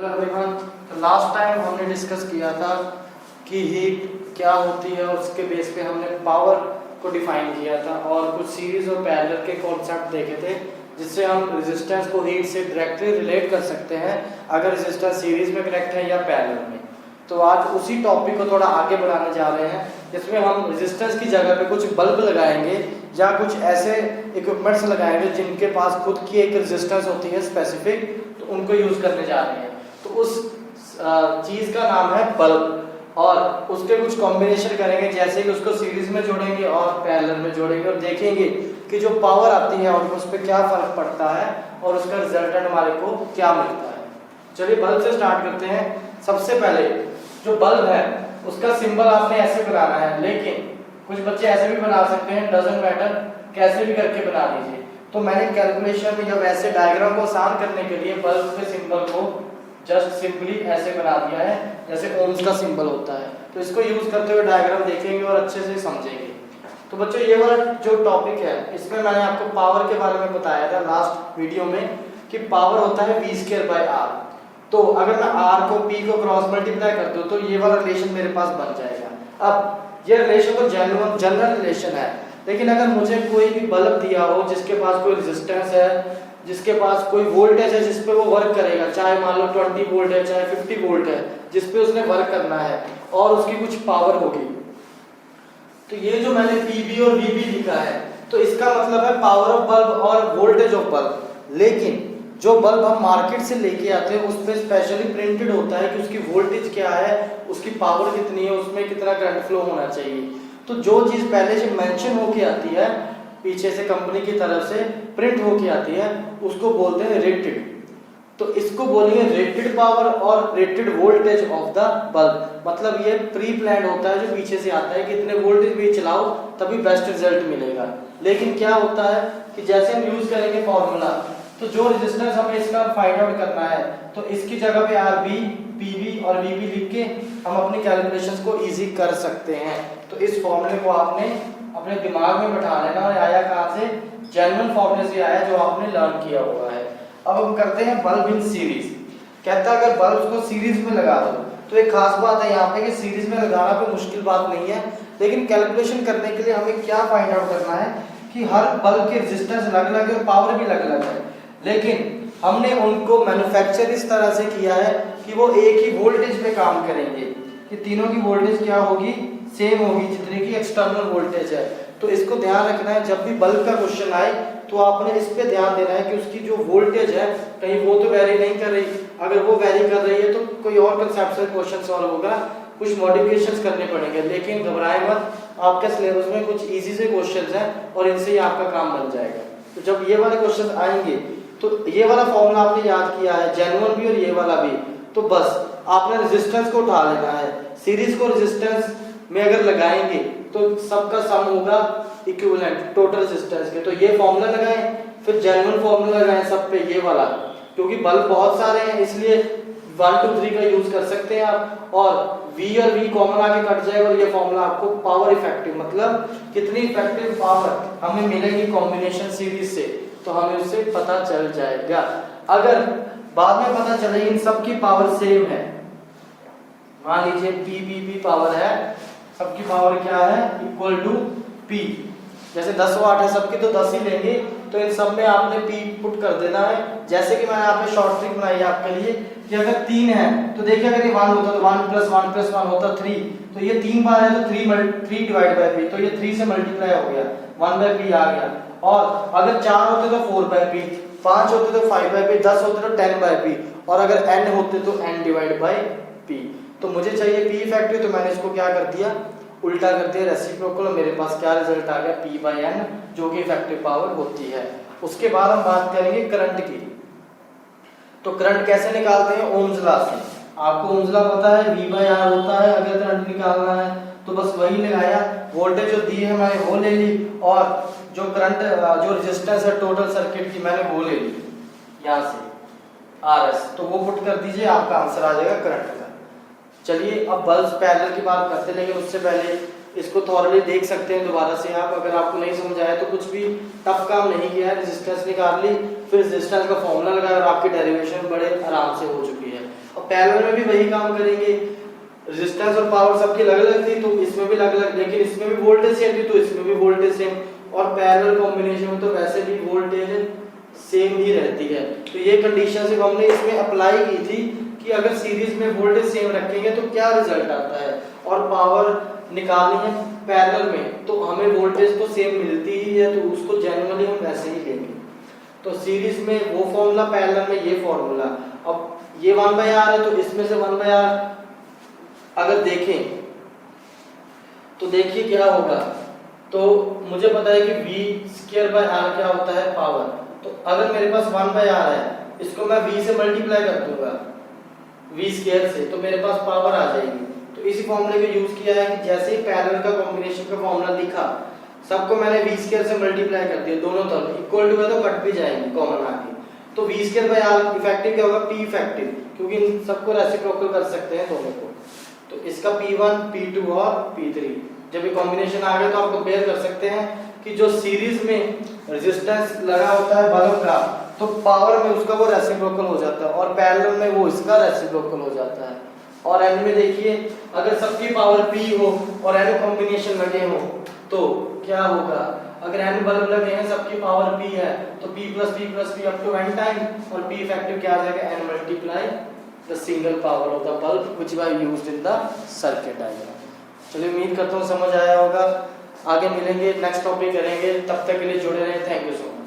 Everyone, तो last time हमने discuss किया था कि हीट क्या होती है और उसके बेस पे हमने पावर को डिफाइन किया था और कुछ सीरीज और पैरेलल के कॉन्सेप्ट देखे थे जिससे हम रेजिस्टेंस को हीट से डायरेक्टली रिलेट कर सकते हैं अगर रेजिस्टेंस सीरीज में कनेक्ट है या पैरेलल में। तो आज उसी टॉपिक को थोड़ा आगे बढ़ाने जा रहे हैं जिसमें हम रेजिस्टेंस की जगह पे कुछ बल्ब लगाएंगे या कुछ ऐसे इक्विपमेंट्स लगाएंगे जिनके पास खुद की एक रेजिस्टेंस होती है स्पेसिफिक, तो उनको यूज करने जा रहे हैं। तो उस चीज का नाम है बल्ब और उसके कुछ कॉम्बिनेशन करेंगे, जैसे कि उसको सीरीज में जोड़ेंगे और पैरेलल में जोड़ेंगे और देखेंगे कि जो पावर आती है और उस पर क्या फर्क पड़ता है और उसका रिजल्टेंट हमारे को क्या मिलता है। चलिए बल्ब से स्टार्ट करते हैं। सबसे पहले जो बल्ब है उसका सिंबल आपने ऐसे बनाना है, लेकिन कुछ बच्चे ऐसे भी बना सकते हैं, डजंट मैटर, कैसे भी करके बना लीजिए। तो मैंने कैलकुलेशन या वैसे डायग्राम को आसान करने के लिए बल्ब के सिंबल को जस्ट सिंपली ऐसे बना दिया है जैसे ओम्स का सिंबल होता है। तो इसको यूज करते हुए डायग्राम देखेंगे और अच्छे से समझेंगे। तो बच्चों ये वाला जो टॉपिक है इसमें मैंने आपको पावर के बारे में बताया था लास्ट वीडियो में कि पावर होता है v²/r। तो अगर मैं r को p को क्रॉस मल्टीप्लाई कर दूं तो ये वाला रिलेशन मेरे पास बन जाएगा। अब ये रिलेशन तो जनरल रिलेशन है, लेकिन अगर मुझे कोई भी बल्ब दिया हो जिसके पास कोई रेजिस्टेंस है, जिसके पास कोई वोल्टेज है जिस पे वो वर्क करेगा, चाहे मान लो 20 वोल्ट है चाहे 50 वोल्ट है, जिस पे उसने वर्क करना है और उसकी कुछ पावर होगी, तो ये जो मैंने PB और VB लिखा है तो इसका मतलब है पावर ऑफ बल्ब और वोल्टेज ऑफ बल्ब। लेकिन जो बल्ब हम मार्केट से लेके आते हैं उस पर स्पेशली प्रिंटेड होता है कि उसकी वोल्टेज क्या है, उसकी पावर कितनी है, उसमें कितना करंट फ्लो होना चाहिए। तो जो चीज पहले से मेंशन होके आती है पीछे से कंपनी की तरफ से प्रिंट होके आती है उसको बोलते हैं रेटेड। तो इसको बोलेंगे रेटेड पावर और rated voltage of the bulb. मतलब ये प्री प्लान्ड होता है जो पीछे से आता है कि इतने वोल्टेज भी चलाओ तभी बेस्ट रिजल्ट मिलेगा। लेकिन क्या होता है कि जैसे हम यूज करेंगे फॉर्मूला, तो जो रेजिस्टेंस हमें इसका फाइंड आउट करना है तो इसकी जगह पे RB, PB और VB लिख के हम अपनी कैलकुलेशंस को इजी कर सकते हैं। तो इस फॉर्मूले को आपने अपने दिमाग में बैठा लेना और आया कहाँ से, जनरल फॉर्मूले से आया जो आपने लर्न किया हुआ है। अब हम करते हैं बल्ब इन सीरीज। कहता है अगर बल्ब को सीरीज में लगा दो, तो एक खास बात है यहाँ पे कि सीरीज में लगाना कोई मुश्किल बात नहीं है, लेकिन कैलकुलेशन करने के लिए हमें क्या फाइंड आउट करना है कि हर बल्ब के रेजिस्टेंस अलग अलग है और पावर भी अलग अलग है। लेकिन हमने उनको मैन्युफैक्चर इस तरह से किया है कि वो एक ही वोल्टेज पे काम करेंगे, कि तीनों की वोल्टेज क्या होगी, सेम होगी जितने की एक्सटर्नल वोल्टेज है। तो इसको ध्यान रखना है, जब भी बल्ब का क्वेश्चन आए तो आपने इस पे ध्यान देना है कि उसकी जो वोल्टेज है कहीं वो तो वेरी नहीं कर रही। अगर वो वेरी कर रही है तो कोई और कंसेप्चुअल क्वेश्चन सॉल्व होगा, कुछ मॉडिफिकेशंस करने पड़ेंगे। लेकिन घबराए मत, आपके सिलेबस में कुछ इजी से क्वेश्चंस हैं और इनसे ही आपका काम बन जाएगा। तो जब ये वाले क्वेश्चन आएंगे तो ये वाला फॉर्मूला आपने याद किया है, जेन्युइन भी और ये वाला भी, तो बस आपने रेजिस्टेंस को उठा लेना है। सीरीज को रेजिस्टेंस में अगर लगाएंगे तो सबका सम होगा इक्विवेलेंट टोटल रेजिस्टेंस के। तो ये फॉर्मूला लगाएं, फिर जेन्युइन फॉर्मूला लगाएं सब पे ये वाला, क्योंकि बल्ब बहुत सारे हैं इसलिए 1 2 3 का यूज कर सकते हैं आप, और V और V कॉमन आके कट जाएगा और ये फॉर्मूला आपको पावर इफेक्टिव, मतलब कितनी इफेक्टिव पावर हमें मिलेगी कॉम्बिनेशन सीरीज से, तो हमें उससे पता चल जाएगा। अगर बाद में पता चले इन सब की पावर सेम है, मान लीजिए PB पावर है, सबकी पावर क्या है, इक्वल टू P, जैसे 10 वाट है सबकी तो 10 ही लेंगे, तो इन सब में आपने P पुट कर देना है। जैसे कि मैंने यहाँ पे शॉर्ट ट्रिक बनाई है आपके लिए कि अगर 3 है तो देखिए अगर ये 1 होता तो 1 + 1 + 1 होता 3, तो ये 3 बार है तो 3 डिवाइड बाय P, तो ये 3 से मल्टीप्लाई हो गया, 1/P आ गया। और अगर 4 होते तो 4/P, 5 होते तो 5/P, 10 होते तो 10/P, और अगर n होते तो n डिवाइड बाय P। तो मुझे चाहिए P इफेक्टिव, तो मैंने इसको क्या कर दिया, उल्टा कर दिया रेसिप्रोकल, और मेरे पास क्या रिजल्ट आ गया, P/n, जो कि इफेक्टिव पावर होती है। उसके बाद हम बात करेंगे करंट की। तो करंट कैसे निकालते हैं, ओम्स लॉ से। आपको ओम्स लॉ पता है, V/R होता है। अगर करंट निकालना है तो बस वही लगाया, वोल्टेज जो दी है मैंने वो ले ली, और जो करंट जो रेजिस्टेंस है टोटल सर्किट की मैंने वो ले ली यहाँ से RS, तो वो पुट कर दीजिए, आपका आंसर आ जाएगा करंट का। चलिए अब बल्ब पैरेलल की बात करते हैं, लेकिन उससे पहले इसको थॉरली देख सकते हैं दोबारा से आप। अगर आपको नहीं समझ आया तो कुछ भी टफ काम नहीं किया है, रेजिस्टेंस निकाल ली, फिर रेजिस्टेंस का फॉर्मूला लगाया और आपकी डेरिवेशन बड़े आराम से हो चुकी है। पैरेलल में भी वही काम करेंगे, रेजिस्टेंस और पावर सबकी अलग अलग थी तो इसमें भी अलग अलग, लेकिन इसमें भी वोल्टेज सेम थी तो इसमें भी वोल्टेज सेम, और पैरेलल कॉम्बिनेशन में तो वैसे भी वोल्टेज सेम ही रहती है। तो ये कंडीशन सिर्फ हमने इसमें अप्लाई की थी कि अगर सीरीज में वोल्टेज सेम रखेंगे तो क्या रिजल्ट आता है, और पावर निकालनी है पैरेलल में तो हमें वोल्टेज तो सेम मिलती ही है तो उसको जनरली हम वैसे ही लेंगे। तो सीरीज में वो फॉर्मूला, पैरेलल में ये फॉर्मूला। अब ये 1/r है तो इसमें से 1/r अगर देखें तो देखिए क्या होगा, तो मुझे पता है कि v² r क्या होता है, पावर। तो अगर मेरे पास 1/r है, इसको मैं v से मल्टीप्लाई कर दूंगा v² से, तो मेरे पास पावर आ जाएगी। तो इसी फॉर्मूले को यूज किया है कि जैसे ही पैरेलल का कॉम्बिनेशन का फॉर्मूला लिखा, सबको मैंने v² से मल्टीप्लाई कर दिया, दोनों तरफ इक्वल टू है तो कट भी जाएंगे कॉमन आके। तो v²/r इफेक्टिव क्या होगा, p इफेक्टिव, क्योंकि इन सबको रेसिप्रोकल कर सकते हैं दोनों को। तो इसका p1, p2 और p3 जब ये कॉम्बिनेशन आ गया तो आप कंपेयर कर सकते हैं कि जो सीरीज में रेजिस्टेंस लगा होता है बल्ब का, तो पावर में उसका वो रेसिप्रोकल हो जाता है और पैरेलल में वो इसका रेसिप्रोकल हो जाता है। और एंड में देखिए अगर सबकी पावर p हो और n कॉम्बिनेशन लगे हो तो क्या होगा, अगर n बल्ब लगे हैं सबकी पावर p है तो p + p + p up to n time, और p इफेक्टिव क्या आ जाएगा, n multiply the single power of the bulb which was used in the circuit diagram. चलिए उम्मीद करता हूँ समझ आया होगा, आगे मिलेंगे, नेक्स्ट टॉपिक करेंगे, तब तक के लिए जुड़े रहें, थैंक यू सो मच।